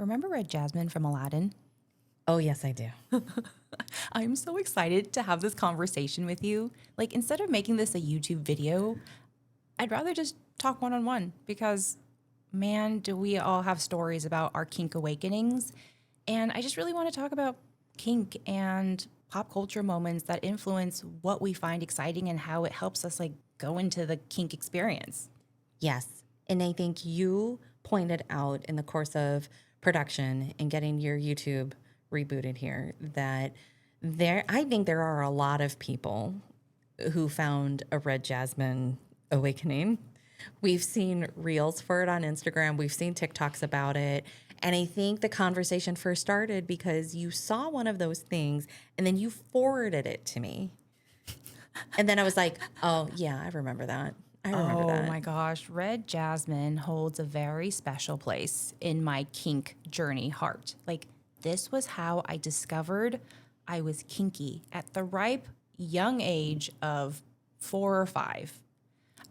Remember Red Jasmine from Aladdin? Oh, yes, I do. I'm so excited to have this conversation with you. Like, instead of making this a YouTube video, I'd rather just talk one-on-one because, man, do we all have stories about our kink awakenings. And I just really want to talk about kink and pop culture moments that influence what we find exciting and how it helps us like go into the kink experience. Yes. And I think you pointed out in the course of production and getting your YouTube rebooted here that I think there are a lot of people who found a Red Jasmine awakening. We've seen reels for it on Instagram. We've seen TikToks about it. And I think the conversation first started because you saw one of those things and then you forwarded it to me. And then I was like, oh, yeah, I remember that. Oh my gosh, Red Jasmine holds a very special place in my kink journey heart. Like, this was how I discovered I was kinky at the ripe young age of 4 or 5.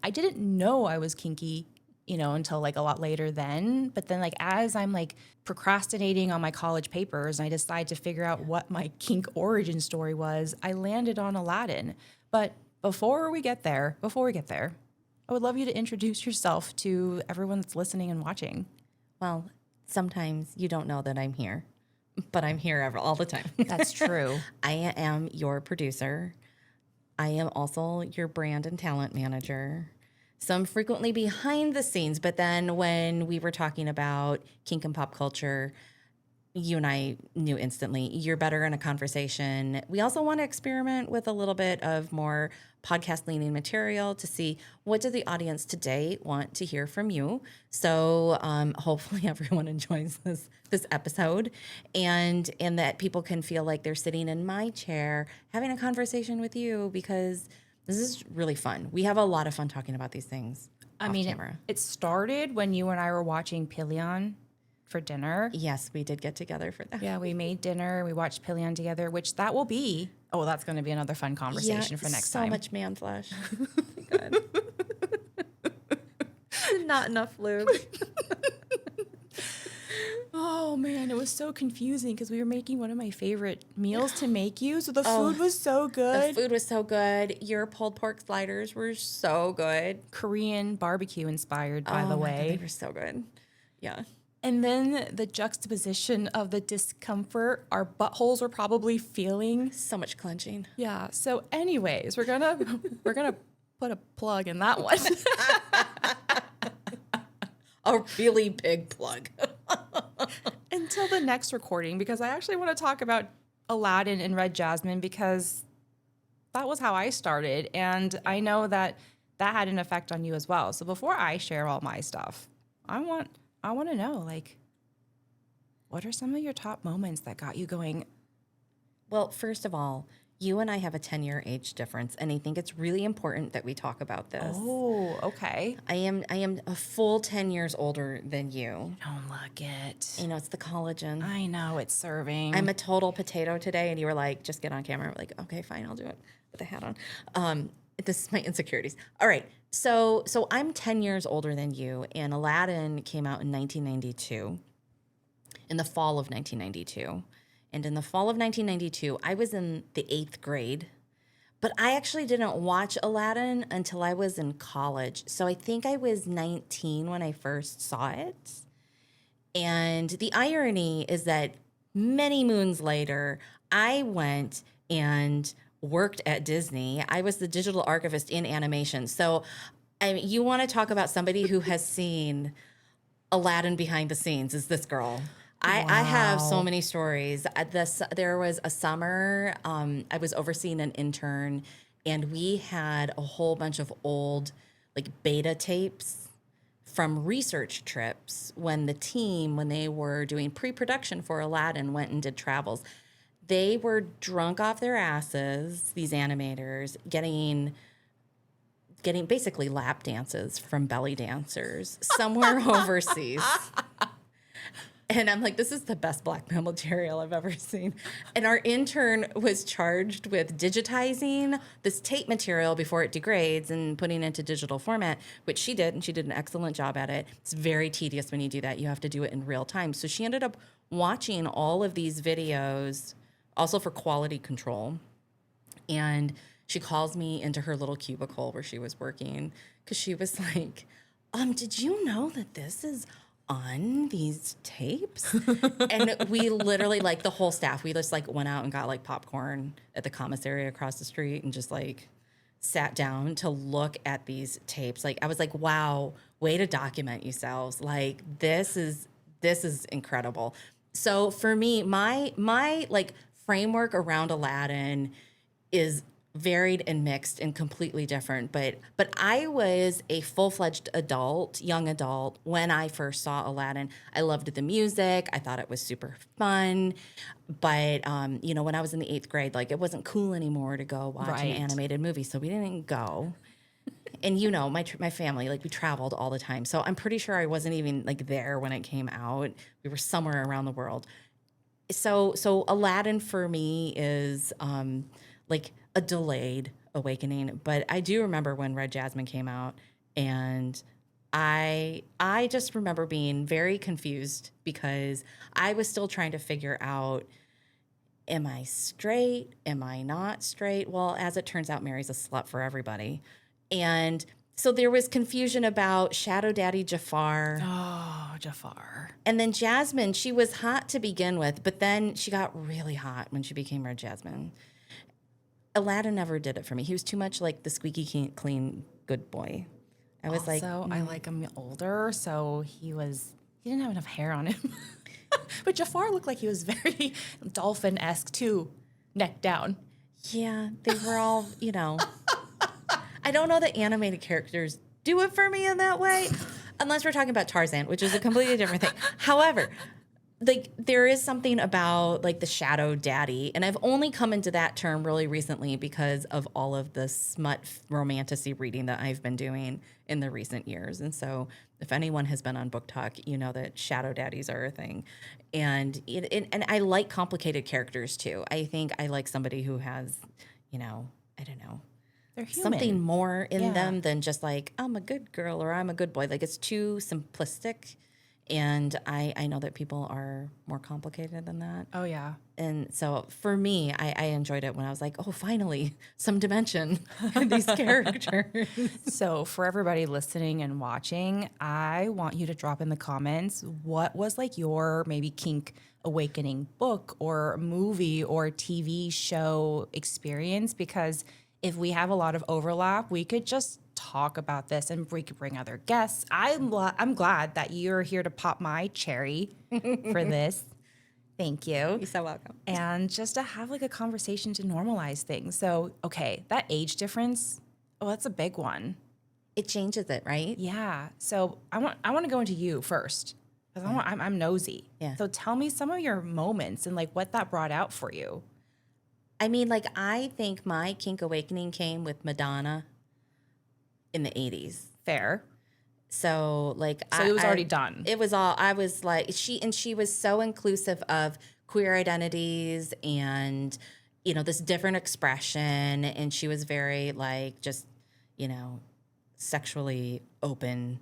I didn't know I was kinky, until like a lot later then. But then like as I'm like procrastinating on my college papers and I decide to figure out what my kink origin story was, I landed on Aladdin. But before we get there, I would love you to introduce yourself to everyone that's listening and watching. Well, sometimes you don't know that I'm here, but I'm here all the time. That's true. I am your producer. I am also your brand and talent manager. So I'm frequently behind the scenes, but then when we were talking about kink and pop culture, you and I knew instantly you're better in a conversation. We also want to experiment with a little bit of more podcast leaning material to see what does the audience today want to hear from you. So hopefully everyone enjoys this episode and that people can feel like they're sitting in my chair having a conversation with you because this is really fun. We have a lot of fun talking about these things. I mean, camera. It started when you and I were watching Pilion for dinner. Yes, we did get together for that. Yeah, we made dinner. We watched Pilion together, which that will be. Oh, that's going to be another fun conversation for next time. So much man flesh. God. Not enough lube. Oh man, it was so confusing because we were making one of my favorite meals to make you. So the food was so good. The food was so good. Your pulled pork sliders were so good. Korean barbecue inspired, by the God, way. they were so good. Yeah. And then the juxtaposition of the discomfort our buttholes were probably feeling. So much clenching. Yeah. So anyways, we're gonna put a plug in that one. A really big plug. Until the next recording, because I actually want to talk about Aladdin and Red Jasmine because that was how I started. And I know that had an effect on you as well. So before I share all my stuff, I want to know, like, what are some of your top moments that got you going? Well, first of all, you and I have a 10-year age difference, and I think it's really important that we talk about this. Oh, okay. I am a full 10 years older than you. Don't look it. You know, it's the collagen. I know, it's serving. I'm a total potato today, and you were like, just get on camera. I'm like, okay, fine, I'll do it with the hat on. This is my insecurities. All right, so I'm 10 years older than you, and Aladdin came out in 1992, in the fall of 1992. And in the fall of 1992, I was in the 8th grade, but I actually didn't watch Aladdin until I was in college. So I think I was 19 when I first saw it. And the irony is that many moons later, I went and worked at Disney. I was the digital archivist in animation. So you want to talk about somebody who has seen Aladdin behind the scenes is this girl. I have so many stories. There was a summer, I was overseeing an intern, and we had a whole bunch of old like beta tapes from research trips when they were doing pre-production for Aladdin, went and did travels. They were drunk off their asses, these animators, getting basically lap dances from belly dancers somewhere overseas. And I'm like, this is the best blackmail material I've ever seen. And our intern was charged with digitizing this tape material before it degrades and putting it into digital format, which she did, and she did an excellent job at it. It's very tedious when you do that. You have to do it in real time. So she ended up watching all of these videos, also for quality control. And she calls me into her little cubicle where she was working because she was like, did you know that this is on these tapes? And we literally, like, the whole staff, we just like went out and got like popcorn at the commissary across the street and just like sat down to look at these tapes. Like, I was like, wow, way to document yourselves. Like, this is incredible. So for me, my like framework around Aladdin is varied and mixed and completely different. But I was a full-fledged adult, young adult, when I first saw Aladdin. I loved the music. I thought it was super fun. But, when I was in the 8th grade, like, it wasn't cool anymore to go watch an animated movie. So we didn't go. And my family, like, we traveled all the time. So I'm pretty sure I wasn't even like there when it came out. We were somewhere around the world. So Aladdin for me is like a delayed awakening. But I do remember when Red Jasmine came out, and I just remember being very confused because I was still trying to figure out, am I straight? Am I not straight? Well, as it turns out, Mary's a slut for everybody. And so there was confusion about Shadow Daddy Jafar. Oh, Jafar. And then Jasmine, she was hot to begin with, but then she got really hot when she became Red Jasmine. Aladdin never did it for me. He was too much like the squeaky clean good boy. I was Also, I like him older, so he didn't have enough hair on him. But Jafar looked like he was very dolphin-esque too, neck down. Yeah, they were all, I don't know that animated characters do it for me in that way, unless we're talking about Tarzan, which is a completely different thing. However, like, there is something about like the shadow daddy, and I've only come into that term really recently because of all of the smut romantasy reading that I've been doing in the recent years. And so if anyone has been on Book Talk, you know that shadow daddies are a thing. And and I like complicated characters too. I think I like somebody who has, I don't know, They're human. something more in them than just like, I'm a good girl or I'm a good boy. Like, it's too simplistic. And I know that people are more complicated than that. Oh, yeah. And so for me, I enjoyed it when I was like, oh, finally, some dimension in these characters. So for everybody listening and watching, I want you to drop in the comments what was like your maybe kink awakening book or movie or TV show experience, because if we have a lot of overlap, we could just talk about this and we could bring other guests. I'm glad that you're here to pop my cherry for this. Thank you. You're so welcome. And just to have like a conversation to normalize things. So, okay, that age difference, that's a big one. It changes it, right? Yeah. So I want to go into you first because I'm nosy. Yeah. So tell me some of your moments and like what that brought out for you. I mean, like, I think my kink awakening came with Madonna in the 80s. Fair. So, like, So it was already done. It was all, I was like, she was so inclusive of queer identities and, this different expression. And she was very, like, just, sexually open.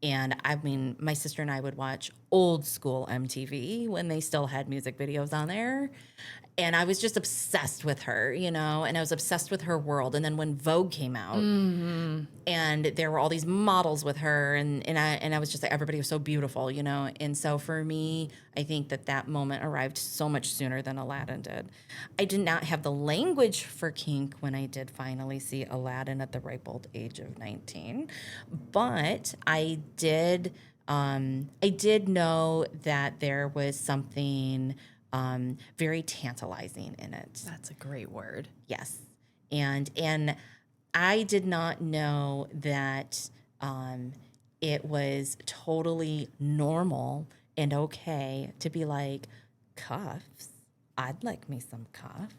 And I mean, my sister and I would watch old school MTV when they still had music videos on there. And I was just obsessed with her, and I was obsessed with her world. And then when Vogue came out, and there were all these models with her, and I was just like, everybody was so beautiful, And so for me, I think that moment arrived so much sooner than Aladdin did. I did not have the language for kink when I did finally see Aladdin at the ripe old age of 19, but I did know that there was something very tantalizing in it. That's a great word. Yes. And I did not know that it was totally normal and okay to be like, cuffs? I'd like me some cuffs.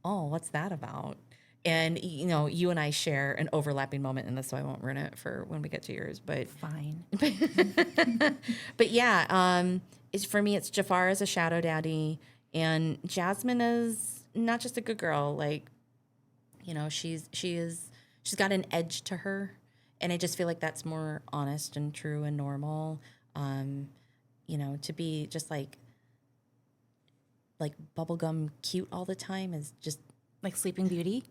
Oh, what's that about? And, you know, you and I share an overlapping moment in this, so I won't ruin it for when we get to yours. But Fine. but yeah, it's for me. It's Jafar as a shadow daddy, and Jasmine is not just a good girl. Like, you know, she's got an edge to her, and I just feel like that's more honest and true and normal. You know, to be just like bubblegum cute all the time is just Like Sleeping Beauty?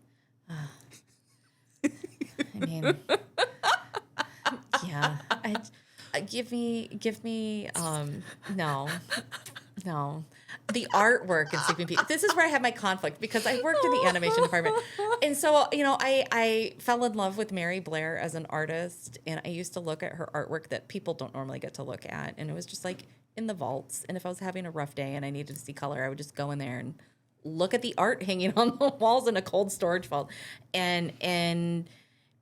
I mean, yeah. Give me. No. The artwork in Sleeping Beauty. This is where I have my conflict because I worked in the animation department, and so you know, I fell in love with Mary Blair as an artist, and I used to look at her artwork that people don't normally get to look at, and it was just like in the vaults. And if I was having a rough day and I needed to see color, I would just go in there and look at the art hanging on the walls in a cold storage vault, and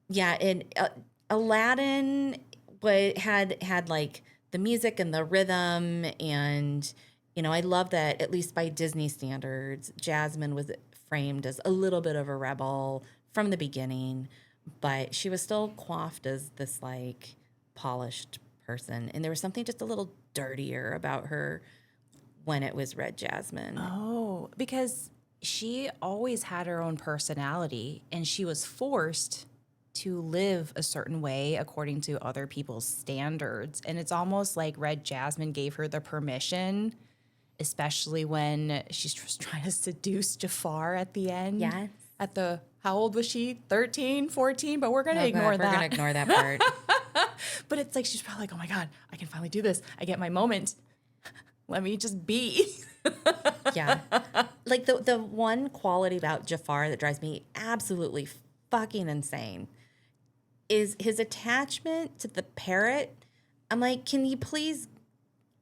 yeah, and Aladdin had like the music and the rhythm, and you know, I love that at least by Disney standards, Jasmine was framed as a little bit of a rebel from the beginning, but she was still coiffed as this like polished person, and there was something just a little dirtier about her when it was Red Jasmine. Oh, because she always had her own personality and she was forced to live a certain way according to other people's standards. And it's almost like Red Jasmine gave her the permission, especially when she's just trying to seduce Jafar at the end. Yes. At the, how old was she? 13, 14? But we're going to ignore that. We're going to ignore that part. But it's like, she's probably like, oh my God, I can finally do this. I get my moment. Let me just be. Yeah. Like the one quality about Jafar that drives me absolutely fucking insane is his attachment to the parrot. I'm like, can you please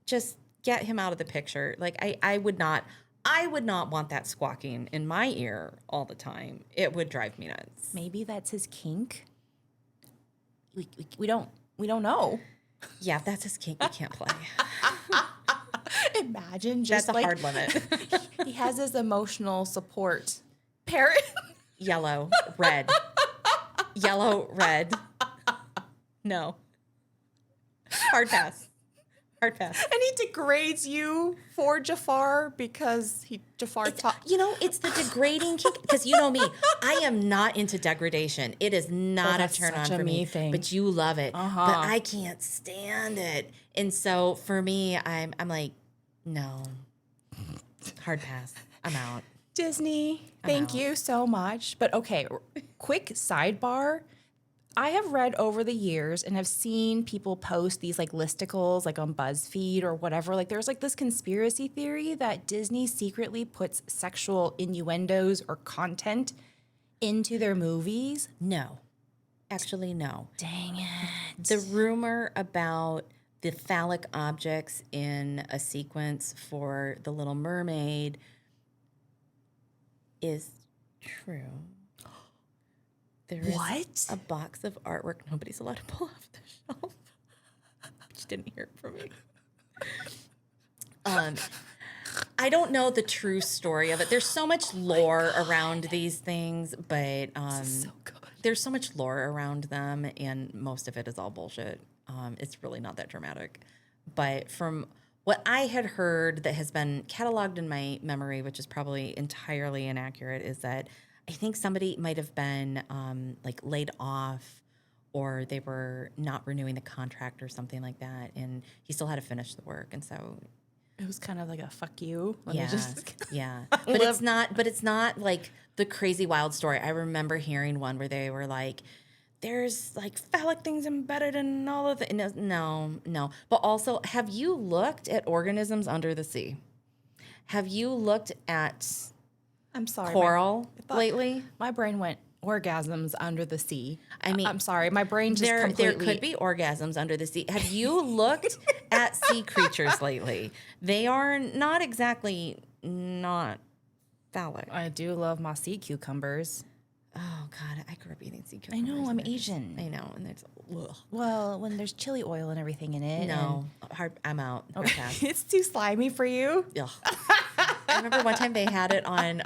just get him out of the picture? Like I would not want that squawking in my ear all the time. It would drive me nuts. Maybe that's his kink. We don't know. Yeah, if that's his kink, we can't play. Imagine just That's a like hard limit. he has his emotional support parrot. Yellow, red. Yellow, red. No. Hard pass. Hard pass. And he degrades you for Jafar because Jafar taught. You know, it's the degrading kink. Because you know me, I am not into degradation. It is not a turn on for me. Thing. But you love it. Uh-huh. But I can't stand it. And so for me, I'm like, no. Hard pass. I'm out. Disney, thank you so much. But okay, quick sidebar. I have read over the years and have seen people post these like listicles like on BuzzFeed or whatever. Like there's like this conspiracy theory that Disney secretly puts sexual innuendos or content into their movies. No. Actually, no. Dang it. The rumor about the phallic objects in a sequence for The Little Mermaid is true. There is a box of artwork nobody's allowed to pull off the shelf. She didn't hear it from me. I don't know the true story of it. There's so much lore around these things, but so good. There's so much lore around them, and most of it is all bullshit. It's really not that dramatic. But from what I had heard that has been cataloged in my memory, which is probably entirely inaccurate, is that I think somebody might have been like laid off, or they were not renewing the contract or something like that, and he still had to finish the work, and so it was kind of like a fuck you. Yeah. But it's not like the crazy wild story. I remember hearing one where they were like, there's like phallic things embedded in all of the no. But also, have you looked at organisms under the sea? Have you looked at I'm sorry, coral lately? My brain went orgasms under the sea. I mean, I'm sorry, my brain just there completely... could be orgasms under the sea. Have you looked at sea creatures lately? They are not exactly not phallic. I do love my sea cucumbers. Oh God, I grew up eating sea I cucumbers. know, I'm Asian. I know, and there's well, when there's chili oil and everything in it. No, hard. I'm out. Hard pass. It's too slimy for you. Ugh. remember one time they had it on,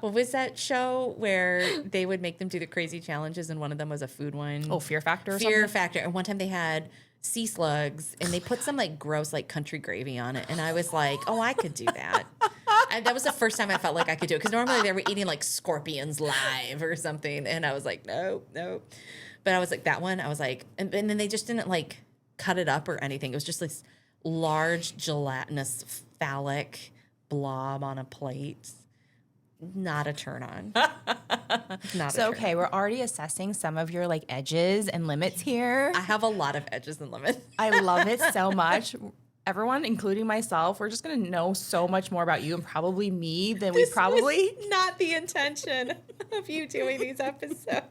what was that show where they would make them do the crazy challenges, and one of them was a food one? Oh, Fear Factor or Fear something? Factor. And one time they had sea slugs, and they put some like gross like country gravy on it, and I was like, oh, I could do that. That was the first time I felt like I could do it, because normally they were eating like scorpions live or something, and I was like, no. But I was like, that one, I was like, and then they just didn't like cut it up or anything. It was just this large gelatinous phallic blob on a plate. Not a turn on. So, okay, we're already assessing some of your like edges and limits here. I have a lot of edges and limits. I love it so much. Everyone, including myself, we're just going to know so much more about you and probably me than we probably. Was not the intention of you doing these episodes.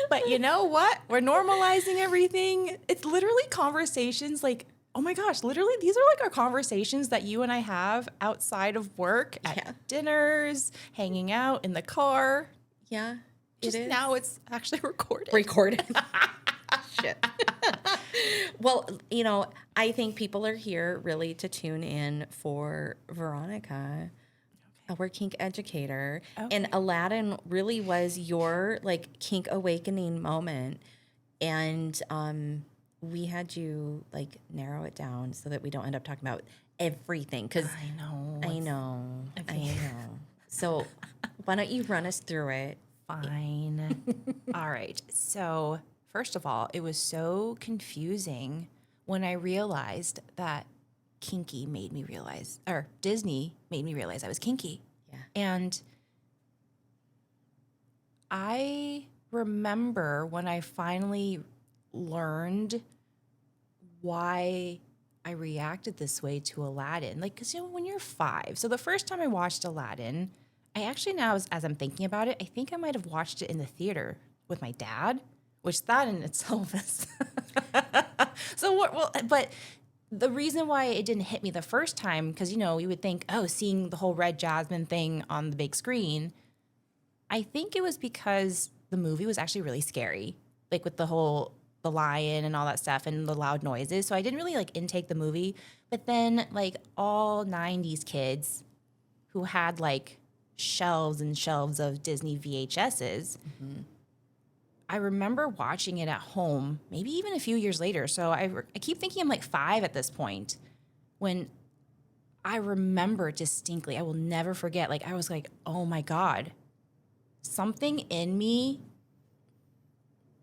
But you know what? We're normalizing everything. It's literally conversations like, oh my gosh, literally, these are like our conversations that you and I have outside of work, at dinners, hanging out in the car. Yeah, Just now it's actually recorded. Shit. Well, you know, I think people are here really to tune in for Veronica, our kink educator. Okay. And Aladdin really was your like kink awakening moment. And we had you like narrow it down so that we don't end up talking about everything. Because I know. So why don't you run us through it? Fine. All right. So, first of all, it was so confusing when I realized that Kinky made me realize, or Disney made me realize I was kinky. Yeah. And I remember when I finally learned why I reacted this way to Aladdin. Like, because, you know, when you're 5, so the first time I watched Aladdin, I actually now, as I'm thinking about it, I think I might have watched it in the theater with my dad, which that in itself is. But the reason why it didn't hit me the first time, because, you know, you would think, oh, seeing the whole Red Jasmine thing on the big screen, I think it was because the movie was actually really scary, like with the lion and all that stuff and the loud noises. So I didn't really like intake the movie. But then like all 90s kids who had like shelves and shelves of Disney VHSs, I remember watching it at home, maybe even a few years later. So I keep thinking I'm like 5 at this point when I remember distinctly, I will never forget, like I was like, oh my God, something in me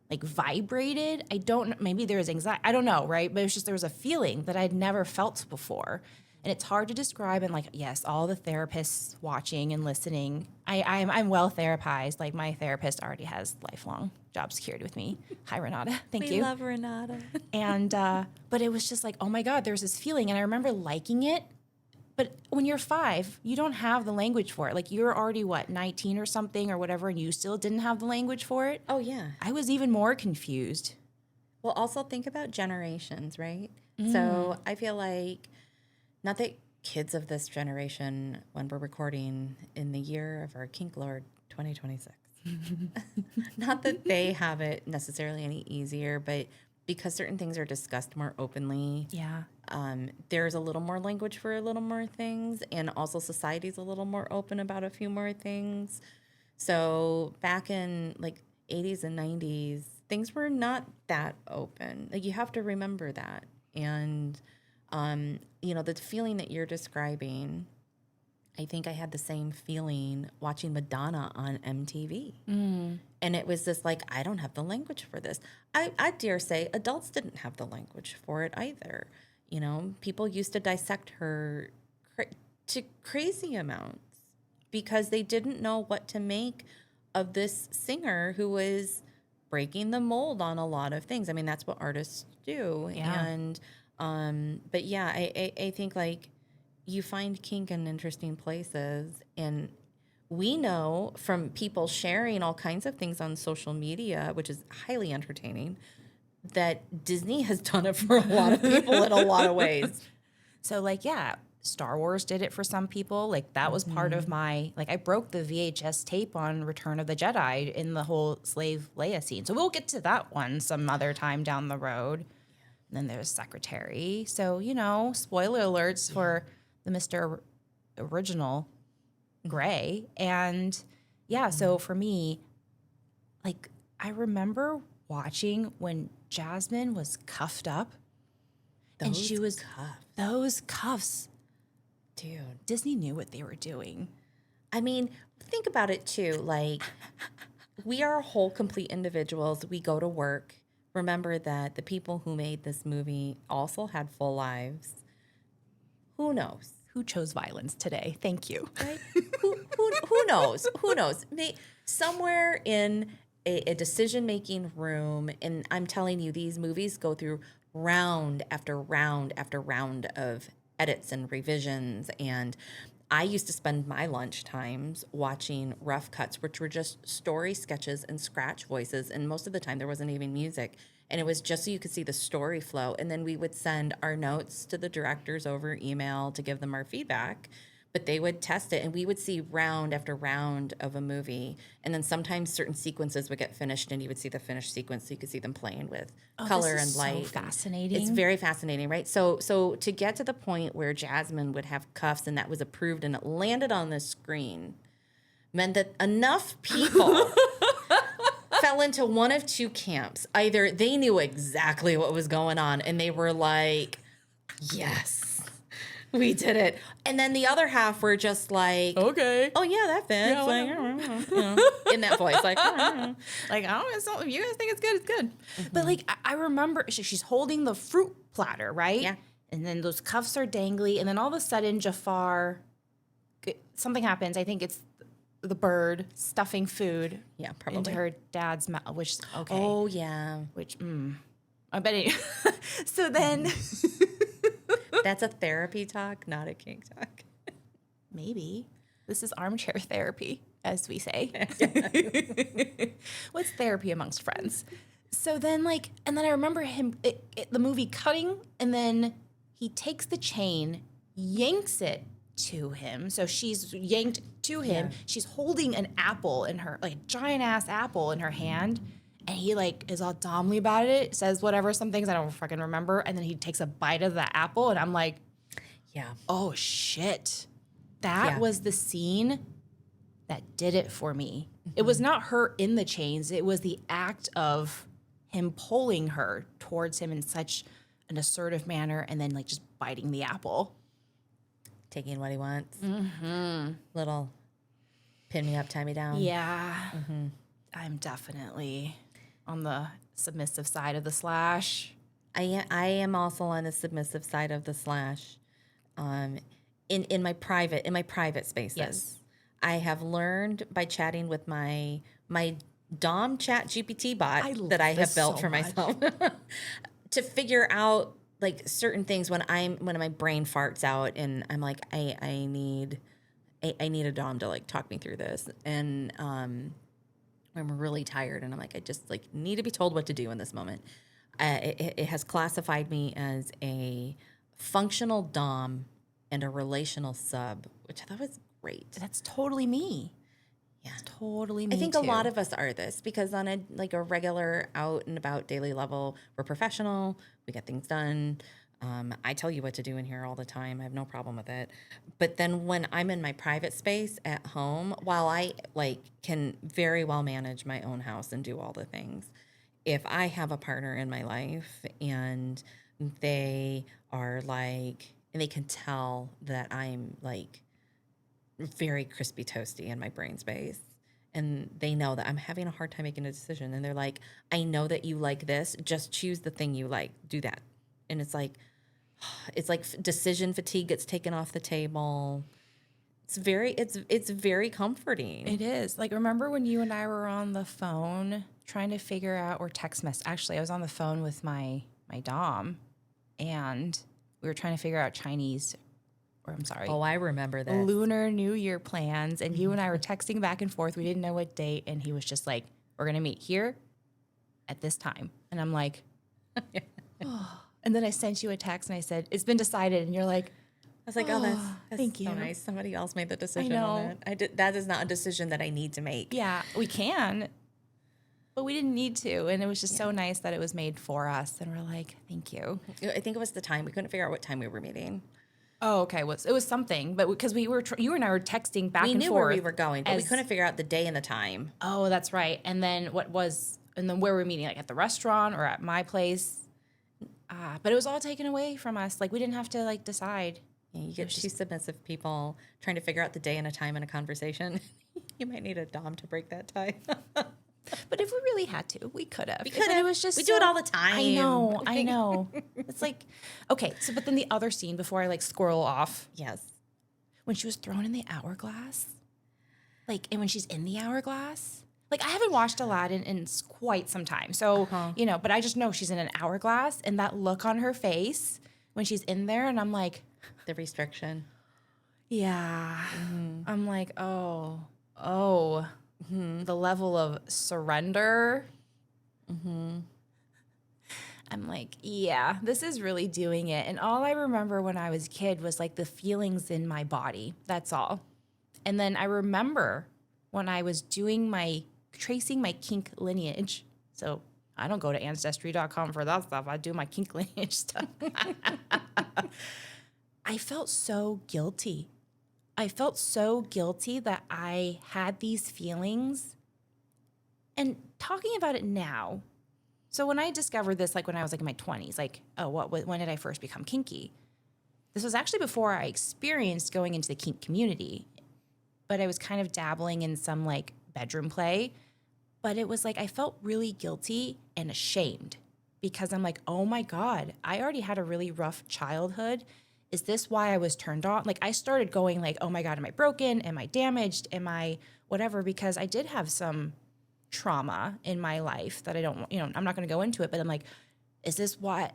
like vibrated. I don't know, maybe there was anxiety, I don't know, right? But it was just, there was a feeling that I'd never felt before. And it's hard to describe. And like, yes, all the therapists watching and listening, I'm well therapized. Like my therapist already has lifelong job security with me. Hi, Renata. Thank you. We love Renata. And, but it was just like, oh my God, there's this feeling. And I remember liking it. But when you're 5, you don't have the language for it. Like you're already 19 or something or whatever, and you still didn't have the language for it. Oh yeah. I was even more confused. Well, also think about generations, right? So I feel like, not that kids of this generation, when we're recording in the year of our Kink Lord 2026, not that they have it necessarily any easier, but because certain things are discussed more openly, Yeah. there's a little more language for a little more things, and also society's a little more open about a few more things. So back in like 80s and 90s, things were not that open. Like you have to remember that. And you know, the feeling that you're describing, I think I had the same feeling watching Madonna on MTV. And it was just like, I don't have the language for this. I dare say adults didn't have the language for it either. You know, people used to dissect her to crazy amounts because they didn't know what to make of this singer who was breaking the mold on a lot of things. I mean, that's what artists do. Yeah. And but yeah, I think like you find kink in interesting places, and we know from people sharing all kinds of things on social media, which is highly entertaining, that Disney has done it for a lot of people in a lot of ways. So like, yeah, Star Wars did it for some people. Like that was part of my, like I broke the VHS tape on Return of the Jedi in the whole slave Leia scene. So we'll get to that one some other time down the road. And then there's Secretary. So, you know, spoiler alerts for the Mr. original gray. And yeah, so for me, like, I remember watching when Jasmine was cuffed up and she was cuffs. those cuffs. Dude. Disney knew what they were doing. I mean, think about it too. Like, we are whole, complete individuals. We go to work. Remember that the people who made this movie also had full lives. Who knows? Who chose violence today? Thank you. Right? Who knows? Who knows? Somewhere in a decision-making room, and I'm telling you, these movies go through round after round after round of edits and revisions. And I used to spend my lunch times watching rough cuts, which were just story sketches and scratch voices. And most of the time there wasn't even music. And it was just so you could see the story flow. And then we would send our notes to the directors over email to give them our feedback. But they would test it, and we would see round after round of a movie. And then sometimes certain sequences would get finished, and you would see the finished sequence, so you could see them playing with color and light. So fascinating. It's very fascinating, right? So to get to the point where Jasmine would have cuffs, and that was approved, and it landed on the screen, meant that enough people fell into one of two camps. Either they knew exactly what was going on, and they were like, yes. We did it. And then the other half were just like, okay. oh, yeah, that fits. Yeah, Like, in that voice. Like, like, I don't know, if you guys think it's good, it's good. But, like, I remember she's holding the fruit platter, right? Yeah. And then those cuffs are dangly. And then all of a sudden, Jafar, something happens. I think it's the bird stuffing food Yeah, probably. into her dad's mouth, which, okay. Oh, yeah. Which, I bet it. So then... That's a therapy talk, not a kink talk. Maybe. This is armchair therapy, as we say. What's therapy amongst friends? So then, like, and then I remember the movie cutting, and then he takes the chain, yanks it to him. So she's yanked to him. Yeah. She's holding an apple in her, like a giant ass apple in her hand. And he, like, is all domly about it, says whatever, some things I don't fucking remember. And then he takes a bite of the apple, and I'm like, yeah. Oh, shit. That was the scene that did it for me. Mm-hmm. It was not her in the chains. It was the act of him pulling her towards him in such an assertive manner and then, like, just biting the apple. Taking what he wants. Mm-hmm. Little pin me up, tie me down. Yeah. Mm-hmm. I'm definitely... on the submissive side of the slash. I am also on the submissive side of the slash. In my private spaces. Yes. I have learned by chatting with my Dom Chat GPT bot that I have built for myself to figure out like certain things when my brain farts out and I'm like I need a Dom to like talk me through this and I'm really tired and I'm like, I just like need to be told what to do in this moment. It has classified me as a functional Dom and a relational sub, which I thought was great. That's totally me. Yeah. It's totally me. I think too. a lot of us are this because on a regular out and about daily level, we're professional, we get things done. I tell you what to do in here all the time. I have no problem with it. But then when I'm in my private space at home, while I like can very well manage my own house and do all the things, if I have a partner in my life and they are like, and they can tell that I'm like very crispy toasty in my brain space, and they know that I'm having a hard time making a decision, and they're like, I know that you like this, just choose the thing you like, do that. And it's like decision fatigue gets taken off the table. It's very comforting. It is. Like, remember when you and I were on the phone trying to figure out, or text message. Actually, I was on the phone with my Dom, and we were trying to figure out Chinese, or I'm sorry. Oh, I remember that. Lunar New Year plans, and you and I were texting back and forth. We didn't know what date, and he was just like, we're going to meet here at this time. And I'm like, oh. And then I sent you a text and I said, it's been decided. And you're like, I was like, oh, that's thank you. So nice. Somebody else made the decision on that. That is not a decision that I need to make. Yeah, we can, but we didn't need to. And it was just so nice that it was made for us. And we're like, thank you. I think it was the time. We couldn't figure out what time we were meeting. Oh, okay. It was something, but because you and I were texting back We and knew forth. where we were going, but we couldn't figure out the day and the time. Oh, that's right. And then where we're meeting, like at the restaurant or at my place. But it was all taken away from us. Like we didn't have to like decide. Yeah, you get two submissive people trying to figure out the day and a time in a conversation. You might need a dom to break that tie. But if we really had to, we could have. We could have. It was just We do it all the time. I know. It's like, okay. So, but then the other scene before I like squirrel off, Yes. when she was thrown in the hourglass, like, and when she's in the hourglass, like I haven't watched Aladdin in quite some time. So, but I just know she's in an hourglass and that look on her face when she's in there. And I'm like, The restriction. yeah. I'm like, oh, the level of surrender. I'm like, yeah, this is really doing it. And all I remember when I was a kid was like the feelings in my body. That's all. And then I remember when I was tracing my kink lineage. So I don't go to ancestry.com for that stuff. I do my kink lineage stuff. I felt so guilty. I felt so guilty that I had these feelings. And talking about it now, so when I discovered this, like when I was like in my 20s, like, when did I first become kinky? This was actually before I experienced going into the kink community, but I was kind of dabbling in some like bedroom play. But it was like I felt really guilty and ashamed because I'm like, oh my God, I already had a really rough childhood. Is this why I was turned on? Like I started going like, oh my God, am I broken? Am I damaged? Am I whatever? Because I did have some trauma in my life that I don't, I'm not going to go into it, but I'm like, is this what?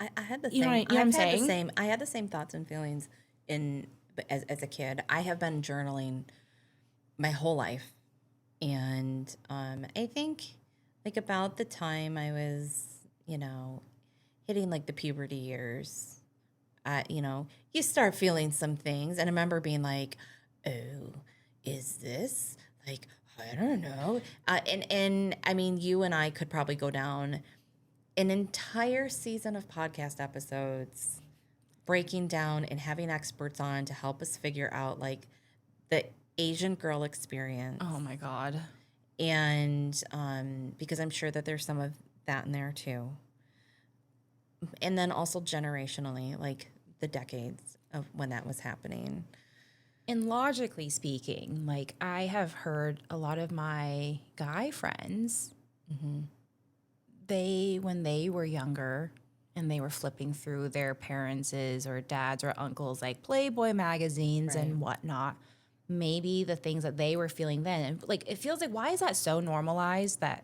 I had the same. You know what I'm saying? I had the same thoughts and feelings as a kid. I have been journaling my whole life, and I think like about the time I was, hitting like the puberty years. You start feeling some things. And I remember being like, oh, is this like, I don't know. And I mean, you and I could probably go down an entire season of podcast episodes breaking down and having experts on to help us figure out like the Asian girl experience. Oh my God. And because I'm sure that there's some of that in there too. And then also generationally, like the decades of when that was happening. And logically speaking, like I have heard a lot of my guy friends, when they were younger and they were flipping through their parents' or dads or uncles, like Playboy magazines and whatnot, maybe the things that they were feeling then, like it feels like, why is that so normalized that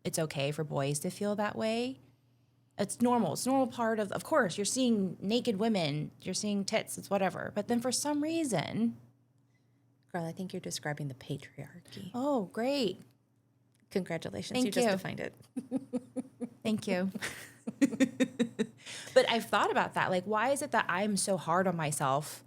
it's okay for boys to feel that way? It's normal. It's a normal part of course, you're seeing naked women, you're seeing tits, it's whatever. But then for some reason... Girl, I think you're describing the patriarchy. Oh, great. Congratulations. Thank you just defined it. Thank you. But I've thought about that. Like, why is it that I'm so hard on myself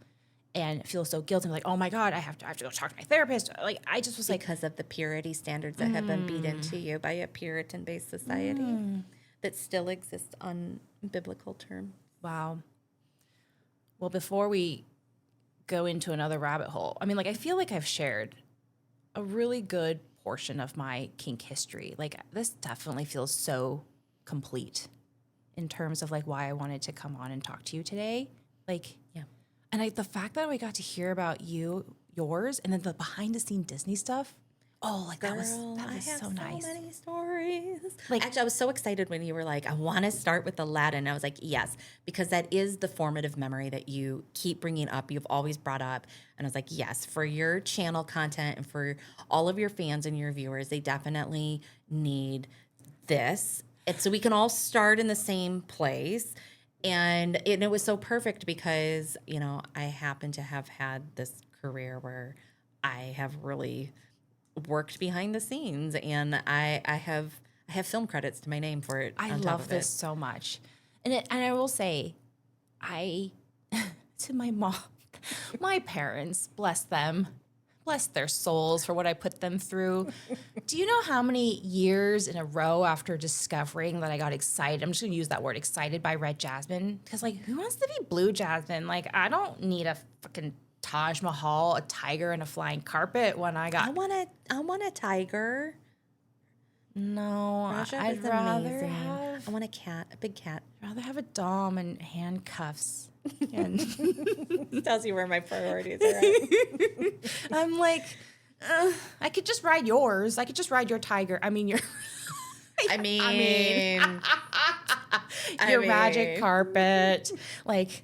and feel so guilty? I'm like, oh my God, I have to go talk to my therapist. Like, I just was because of the purity standards that have been beat into you by a Puritan-based society that still exists on biblical terms. Wow. Well, before we go into another rabbit hole, I mean, like, I feel like I've shared a really good portion of my kink history. Like, this definitely feels so complete in terms of like why I wanted to come on and talk to you today. Like, Yeah. And the fact that we got to hear about yours, and then the behind the scene Disney stuff. Oh, like Girl, that was I have so nice. So many stories. Like, actually, I was so excited when you were like, I want to start with Aladdin. I was like, yes, because that is the formative memory that you keep bringing up. You've always brought up. And I was like, yes, for your channel content and for all of your fans and your viewers, they definitely need this. And so we can all start in the same place. And it was so perfect because, I happen to have had this career where I have really worked behind the scenes, and I have film credits to my name for it. I love this so much. And I will say, to my mom, my parents, bless them, bless their souls for what I put them through. Do you know how many years in a row after discovering that I got excited? I'm just gonna use that word, excited by Red Jasmine. Because like, who wants to be blue Jasmine? Like, I don't need a fucking Taj Mahal, a tiger, and a flying carpet when I got. I want a tiger. No, Rajab I'd is rather amazing. have. I want a cat, a big cat. I'd rather have a dom and handcuffs. And Tells you where my priorities are at. I'm like, I could just ride yours. I could just ride your tiger. I mean, your magic carpet. Like,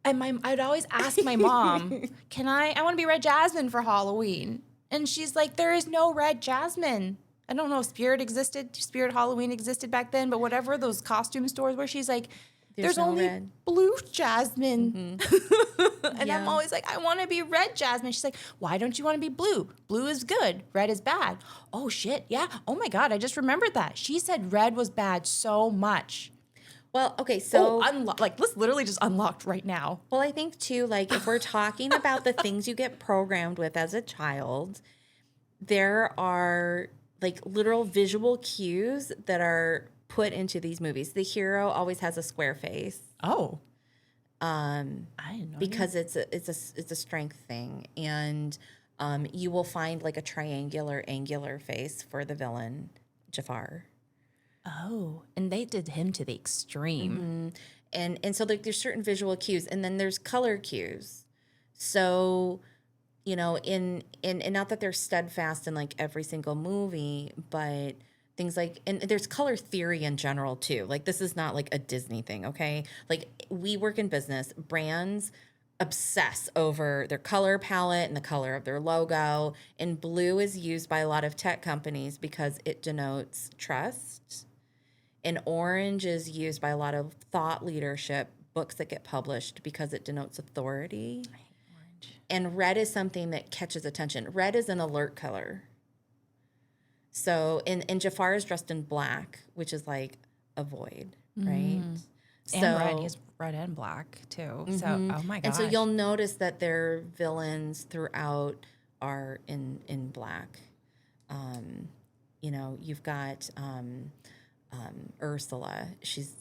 and I'd always ask my mom, I want to be Red Jasmine for Halloween. And she's like, there is no Red Jasmine. I don't know if Spirit Halloween existed back then, but whatever those costume stores where she's like, there's no only red. blue Jasmine. And Yeah. I'm always like, I want to be Red Jasmine. She's like, why don't you want to be blue? Blue is good. Red is bad. Oh, shit. Yeah. Oh, my God. I just remembered that. She said red was bad so much. Well, okay, so This literally just unlocked right now. well, I think too, like if we're talking about the things you get programmed with as a child, there are like literal visual cues that are put into these movies. The hero always has a square face. Oh. I didn't know. Because it's a strength thing, and you will find like a triangular angular face for the villain Jafar. Oh, and they did him to the extreme. And so like there's certain visual cues, and then there's color cues. So, you know, in not that they're steadfast in like every single movie, but things like, and there's color theory in general too. Like this is not like a Disney thing, okay? Like we work in business, brands obsess over their color palette and the color of their logo. And blue is used by a lot of tech companies because it denotes trust. And orange is used by a lot of thought leadership, books that get published because it denotes authority. I hate orange. And red is something that catches attention. Red is an alert color. So, and Jafar is dressed in black, which is like avoid, right? And red. He has red and black too. So, oh my god. And so you'll notice that their villains throughout are in black. You know, you've got Ursula. She's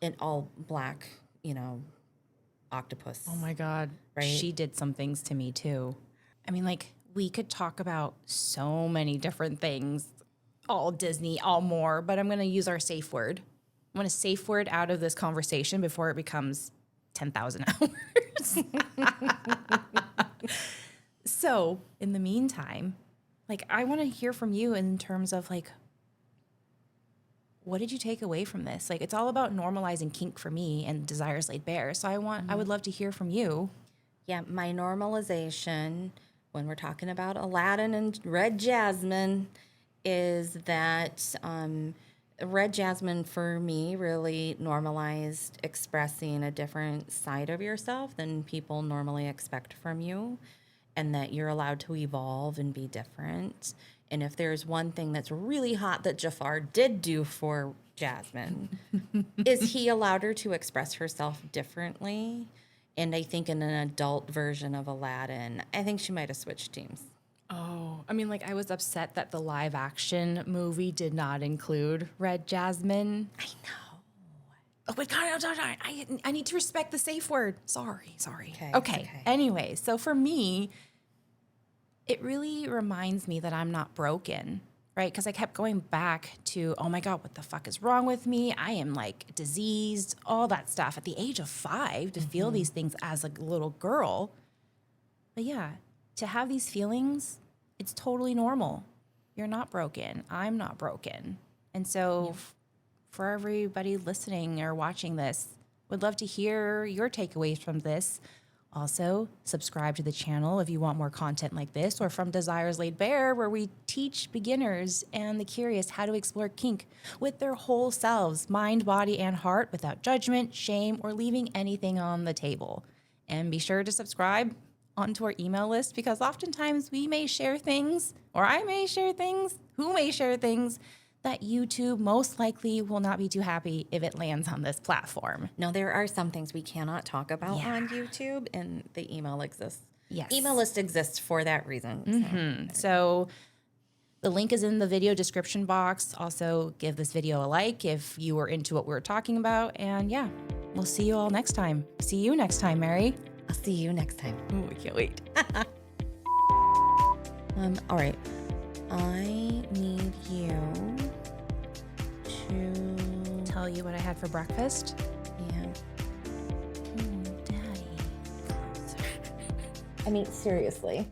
in all black, you know, octopus. Oh my god. Right? She did some things to me too. I mean, like, we could talk about so many different things, all Disney, all more, but I'm going to use our safe word. I'm going to safe word out of this conversation before it becomes 10,000 hours. So, in the meantime, like, I want to hear from you in terms of, like, what did you take away from this? Like, it's all about normalizing kink for me and desires laid bare. So I would love to hear from you. Yeah, my normalization when we're talking about Aladdin and Red Jasmine is that Red Jasmine for me really normalized expressing a different side of yourself than people normally expect from you, and that you're allowed to evolve and be different. And if there's one thing that's really hot that Jafar did do for Jasmine, is he allowed her to express herself differently. And I think in an adult version of Aladdin, I think she might have switched teams. Oh, I mean, like, I was upset that the live action movie did not include Red Jasmine. I know. Oh, wait, God, I need to respect the safe word. Sorry. Okay, Okay. okay. Anyway, so for me, it really reminds me that I'm not broken, right? Because I kept going back to, oh my God, what the fuck is wrong with me? I am like diseased, all that stuff at the age of 5 to feel these things as a little girl. But yeah, to have these feelings, it's totally normal. You're not broken. I'm not broken. And so for everybody listening or watching this, would love to hear your takeaways from this. Also, subscribe to the channel if you want more content like this, or from Desires Laid Bare, where we teach beginners and the curious how to explore kink with their whole selves, mind, body, and heart, without judgment, shame, or leaving anything on the table. And be sure to subscribe onto our email list, because oftentimes we may share things, or I may share things, who may share things, that YouTube most likely will not be too happy if it lands on this platform. No, there are some things we cannot talk about on YouTube, and the email exists. Yes. Email list exists for that reason. So the link is in the video description box. Also, give this video a like if you were into what we were talking about. And yeah, we'll see you all next time. See you next time, Mary. I'll see you next time. Oh, I can't wait. All right. I need you to Tell you what I had for breakfast. yeah. Oh, Daddy. I mean, seriously.